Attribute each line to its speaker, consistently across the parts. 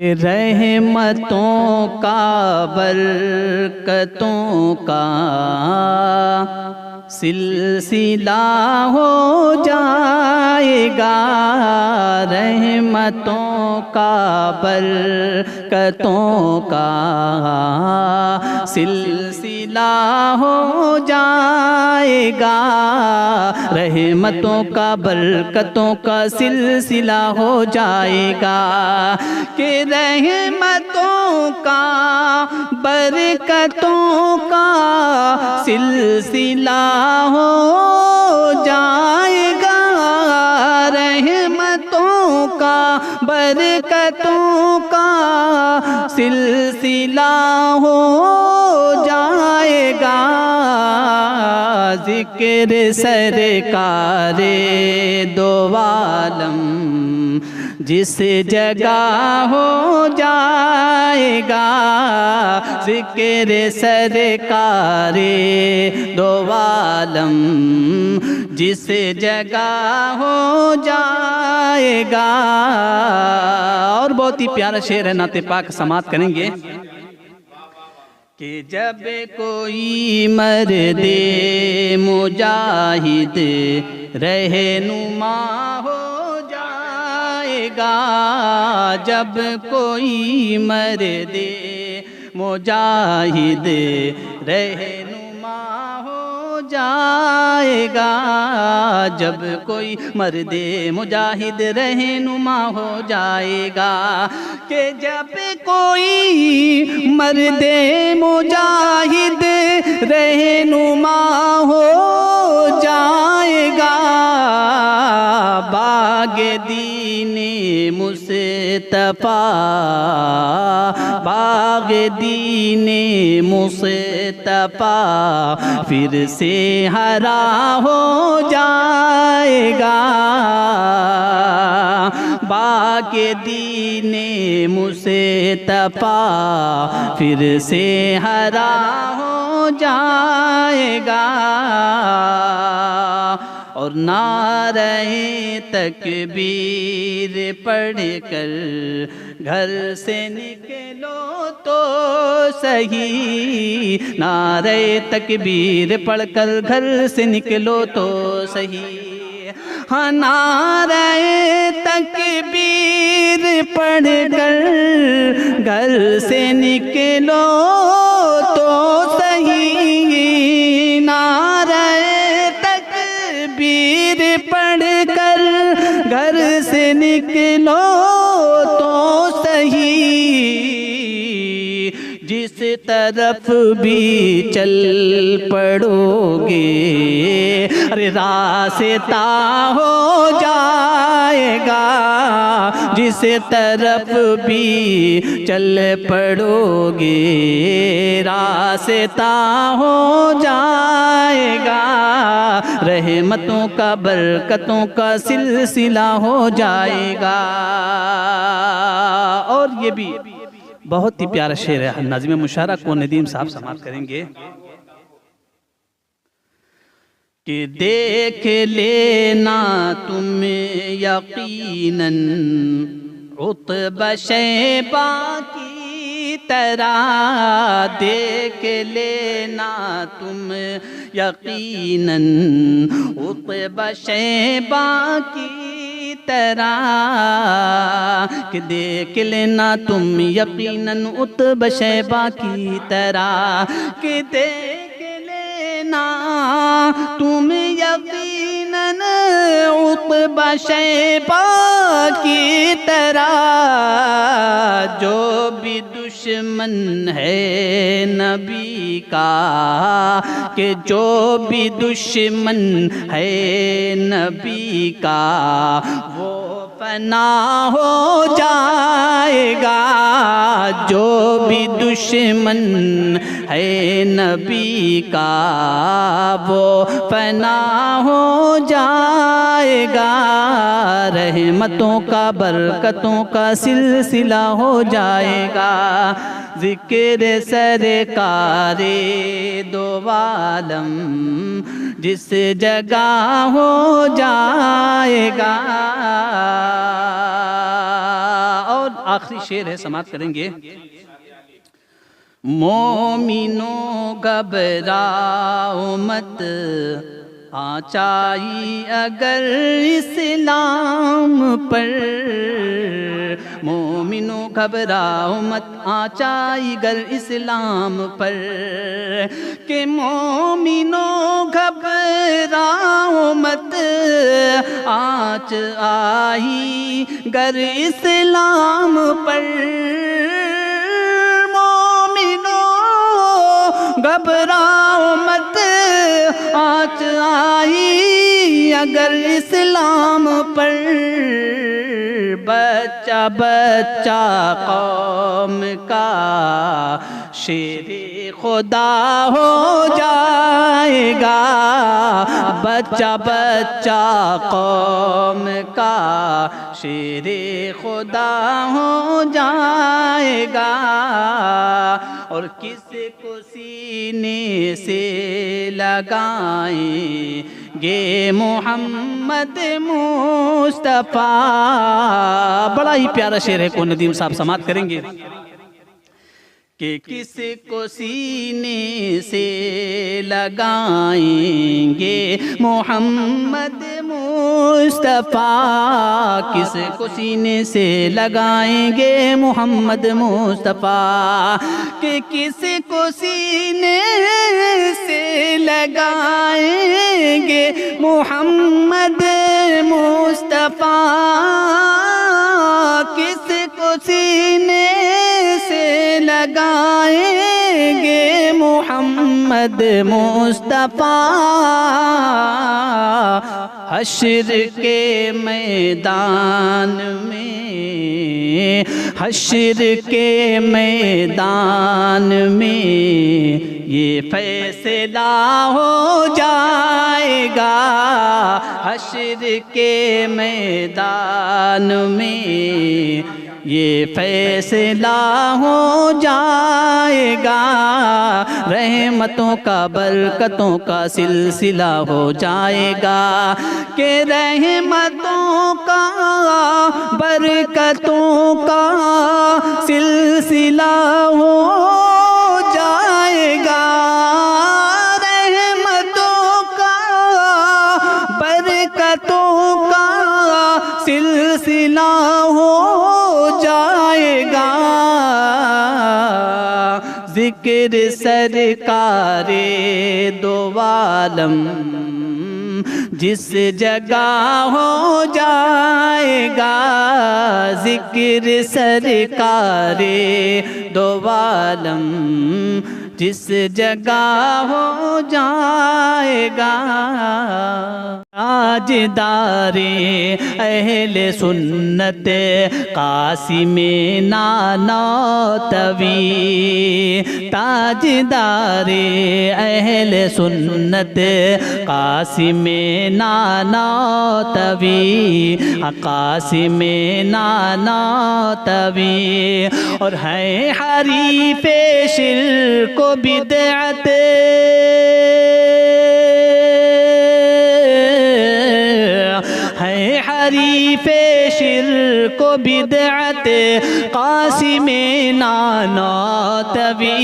Speaker 1: رحمتوں کا برکتوں کا سلسلہ ہو جائے گا، رحمتوں کا برکتوں کا سلسلہ ہو جائے گا، رحمتوں کا برکتوں کا سلسلہ ہو جائے گا، کہ رحمتوں کا برکتوں کا سلسلہ ہو جائے گا، رحمتوں کا برکتوں کا سلسلہ ہو جائے گا، ذکر سرکار دو عالم جس جگہ ہو جائے گا، ذکر سرکار دو عالم جس جگہ ہو جائے گا۔ اور بہت ہی پیارا شعر ہے، نعت پاک سماعت کریں گے کہ جب کوئی مرد مجاہد رہنما ہو جائے گا، جب کوئی مرد مجاہد رہنما ہو جائے گا، جب کوئی مرد مجاہد رہنما ہو جائے گا، کہ جب کوئی مرد مجاہد رہنما ہو جائے گا، باغ دین مصطفیٰ باغ دین مصطفیٰ پھر سے ہرا ہو جائے گا، باغ دین مصطفیٰ پھر سے ہرا ہو جائے گا، اور نعرہ تکبیر پڑھ کر گھر سے نکلو تو صحیح، نعرہ تکبیر پڑھ کر گھر سے نکلو تو صحیح، ہاں نعرہ تکبیر پڑھ کر گھر سے نکلو تو صحیح، نعرہ تکبیر پڑھ کر گھر سے نکلو تو صحیح، جس طرف بھی چل پڑو گے ارے راستہ ہو جائے گا، جس طرف بھی چل پڑو گے راستہ ہو جائے گا، رحمتوں کا برکتوں کا سلسلہ ہو جائے گا۔ اور یہ بھی بہت ہی پیارا شعر ہے، ناظم مشاعرہ کو ندیم صاحب سماعت کریں گے کہ دیکھ لینا تم یقیناً عتبہ شیبہ کی طرح، دیکھ لینا تم یقیناً عتبہ شیبہ کی طرح، کہ دیکھ لینا تم یقیناً عتبہ شیبہ کی طرح، کہ دیکھ لینا تم یقیناً عتبہ شیبہ کی طرح، جو بھی دشمن ہے نبی کا، کہ جو بھی دشمن ہے نبی کا وہ فنا ہو جائے گا، جو بھی دشمن ہے نبی کا وہ فنا ہو جائے گا، رحمتوں کا برکتوں کا سلسلہ ہو جائے گا، ذکر سرکار دو عالم جس جگہ ہو جائے گا۔ اور آخری شعر ہے، سماعت کریں گے۔ مومنوں گھبراؤ مت، آنچائی اگر اسلام پر، مومنوں گھبراؤ مت، آنچائی گر اسلام پر، کہ مومنوں گھبراؤ مت، آنچ آئی گر اسلام پر، گھبراؤ مت، آنچ آئی اگر اسلام پر، بچہ بچہ قوم کا شیر خدا ہو جائے گا، بچہ بچہ قوم کا شیر خدا ہو جائے گا، اور کس کو سینے سے لگائیں گے محمد مصطفیٰ۔ بڑا ہی پیارا شعر ہے، کو ندیم صاحب سماعت کریں گے، کہ کس کو سینے سے لگائیں گے محمد مصطفیٰ، کس کو سینے سے لگائیں گے محمد مصطفیٰ، کہ کس کو سینے سے لگائیں گے محمد مصطفیٰ، کس کو سینے سے لگائیں گے محمد مصطفیٰ، حشر کے میدان میں، حشر کے میدان میں یہ فیصلہ ہو جائے گا، حشر کے میدان میں یہ فیصلہ ہو جائے گا، رحمتوں کا برکتوں کا سلسلہ ہو جائے گا، کہ رحمتوں کا برکتوں کا سلسلہ ہو جائے گا، رحمتوں کا برکتوں کا سلسلہ ہو جائے گا، ذکر سرکار دو عالم جس جگہ ہو جائے گا، ذکر سرکار دو عالم جس جگہ ہو جائے گا، تاجدار اہل سنت قاسم نانوتوی، تاجدار اہل سنت قاسم نانوتوی، قاسم نانوتوی، اور ہے حریف شرک و بدعت، ہے حریف شرک و بدعت قاسم نانوتوی،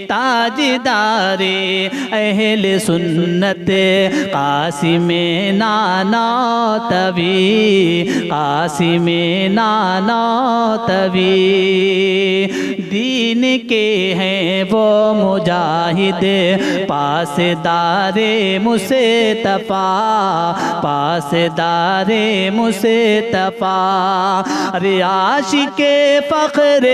Speaker 1: تاجدار اہل سنت قاسم نانوتوی، قاسم نانوتوی، دین کے ہیں وہ مجاہد پاسدار مصطفیٰ، پاسدار مصطفیٰ، ارے عاشق فخر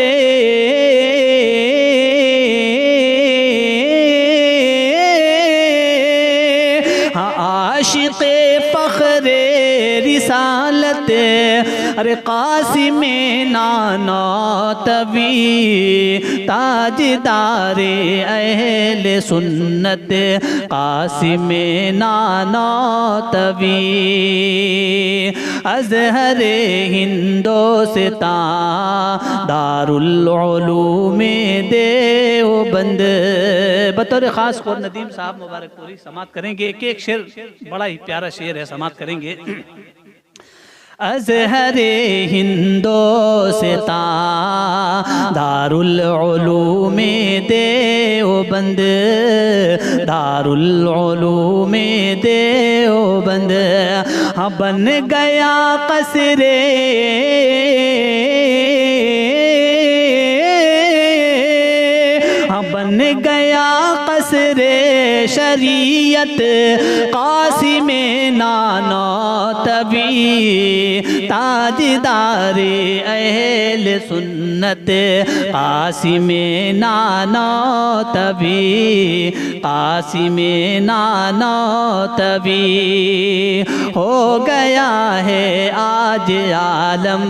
Speaker 1: عاشق فخر رسالت، ارے قاسم نانوتوی، تاجدار اہل سنت قاسم نانوتوی، ازہر ہندوستان دارالعلوم دیوبند، بطور خاص کو ندیم صاحب مبارک پوری سماعت کریں گے، ایک ایک شعر بڑا ہی پیارا شعر ہے، سماعت کریں گے۔ ازہر ہندوستان دارالعلوم دیوبند، دارالعلوم دیوبند، ہاں بن گیا قصر بن گیا قصر شریعت قاسم نانوتوی، تاجدار اہل سنت قاسم نانوتوی، قاسم نانوتوی، ہو گیا ہے آج عالم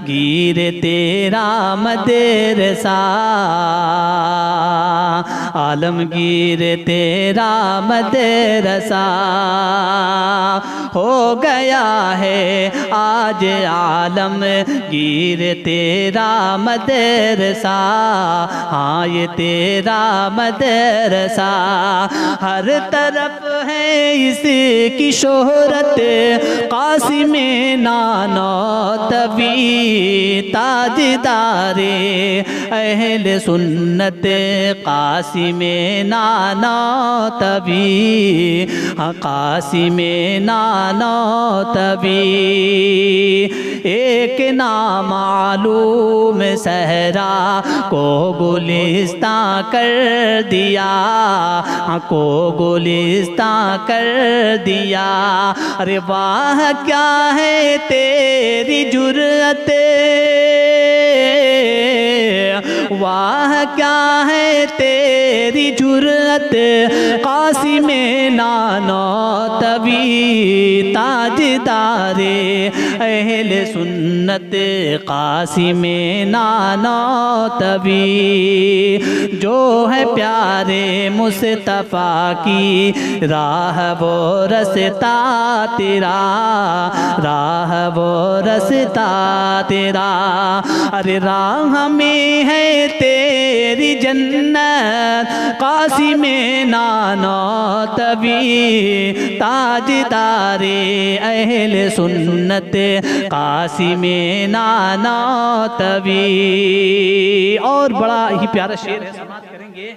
Speaker 1: گیر تیرا مدرسہ، عالمگیر تیرا مدرسہ، ہو گیا ہے آج عالمگیر تیرا مدرسہ، ہاں یہ تیرا مدرسہ، ہر طرف ہے اس کی شہرت قاسم نانوتوی، تاجدار اہل سنت قاسم نانوتوی، قاسم نانوتوی، ایک نامعلوم صحرا کو گلستان کر دیا، کو گلستان کر دیا، ارے واہ کیا ہے تیری جرأت، واہ کیا ہے تیری جرأت، قاسم نانوتوی، تاجدار اہل سنت قاسم نانوتوی، جو ہے پیارے مصطفیٰ کی راہ وہ رستہ تیرا، راہ وہ رستہ تیرا، ارے راہ میں ہے تیری جنت قاسم نانوتوی، تاجدار اہل سنت قاسم نانوتوی، اور بڑا ہی پیارا شعر ہے، سماعت کریں گے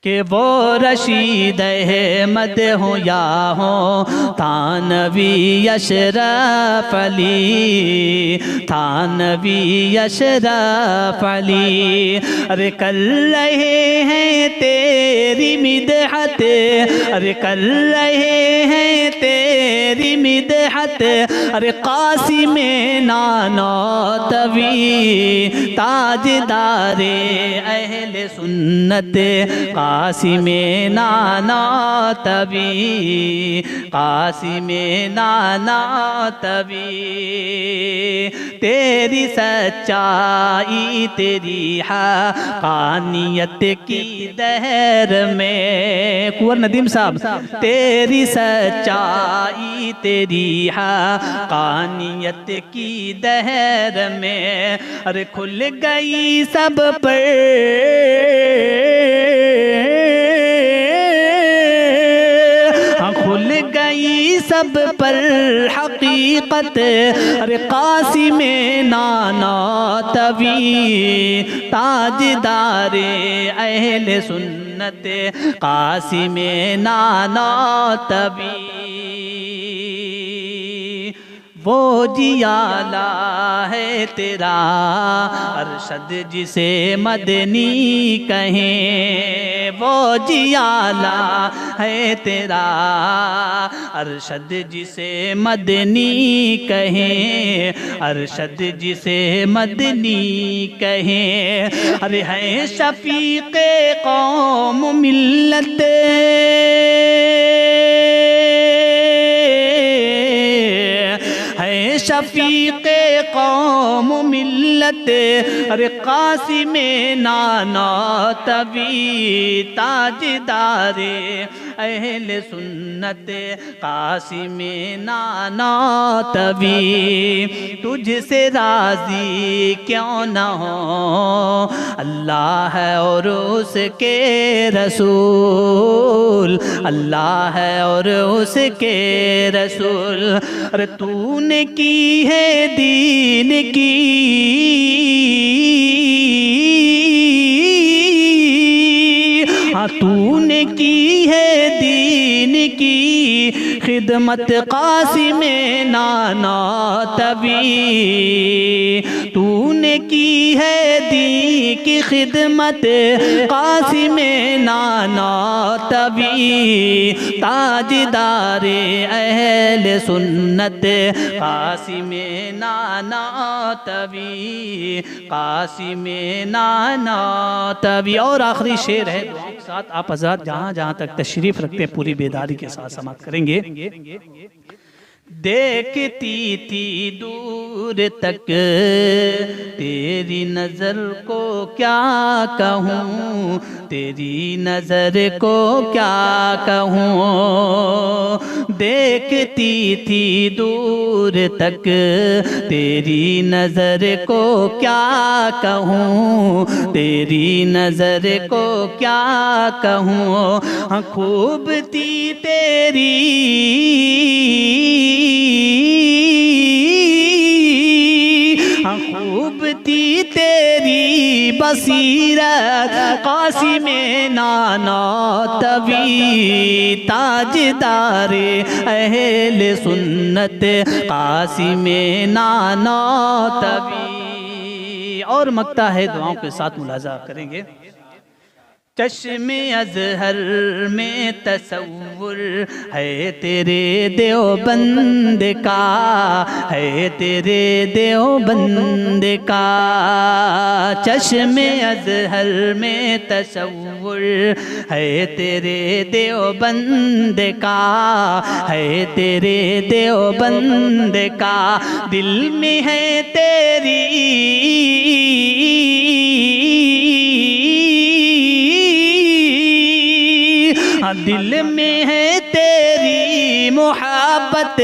Speaker 1: کہ وہ رشید احمد ہوں یا ہوں تھانوی اشرف علی، تھانوی اشرف علی، ارے کر رہے ہیں تیری مدحت، ارے کر رہے ہیں تیری مدحت، ارے قاسم نانوتوی، تاجدار اہل سنت قاسم نانوتوی، قاسم نانوتوی، تیری سچائی تیری حقانیت کی دہر میں، کنور ندیم صاحب، تیری سچائی تیری حقانیت کی دہر میں، ارے کھل گئی سب پر کھل گئی سب پر حقیقت، ارے قاسم نانوتوی، تاجدار اہل سنت قاسم نانوتوی، وہ جیالہ ہے تیرا ارشد جسے مدنی کہیں، وہ جیالہ ہے تیرا ارشد جسے مدنی کہیں، ارشد جسے مدنی کہیں، ارے ہے شفیق قوم ملت، شفیق قوم ملت، سنت ارے قاسم نانا تبی تاجدار اہل سنت قاسم نانا تبی تجھ سے راضی کیوں نہ ہو اللہ ہے اور اس کے رسول اللہ ہے اور اس کے رسول ارے تو نے کی ہے دین کی ہاں تو نے کی ہے دین کی خدمت قاسم نانا تبی تو نے کی ہے دین کی خدمت قاسم نانا تبی تاجدار اہل سنت قاسم نانا تبی قاسم نانا تبی. اور آخری شعر ہے دعاؤں کے ساتھ آپ حضرات جہاں جہاں تک تشریف رکھتے ہیں پوری بیداری کے ساتھ سماعت کریں گے. دیکھتی تھی دور تک تیری نظر کو کیا کہوں تیری نظر کو کیا کہوں دیکھتی تھی دور تک تیری نظر کو کیا کہوں تیری نظر کو کیا کہوں ہاں خوب تھی تیری خوب تھی تیری بصیرت قاسم نانا تبی تاجدار اہل سنت قاسم نانا تبی. اور مکتا ہے دعاؤں کے ساتھ ملاحظہ کریں گے. چشم ازہر میں تصور ہے تیرے دیوبند کا ہے تیرے دیوبند کا چشم ازہر میں تصور ہے تیرے دیوبند کا ہے تیرے دیوبند کا دل میں ہے تیری دل میں ہے تیری محبت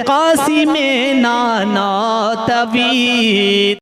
Speaker 1: قاسم نانا تبی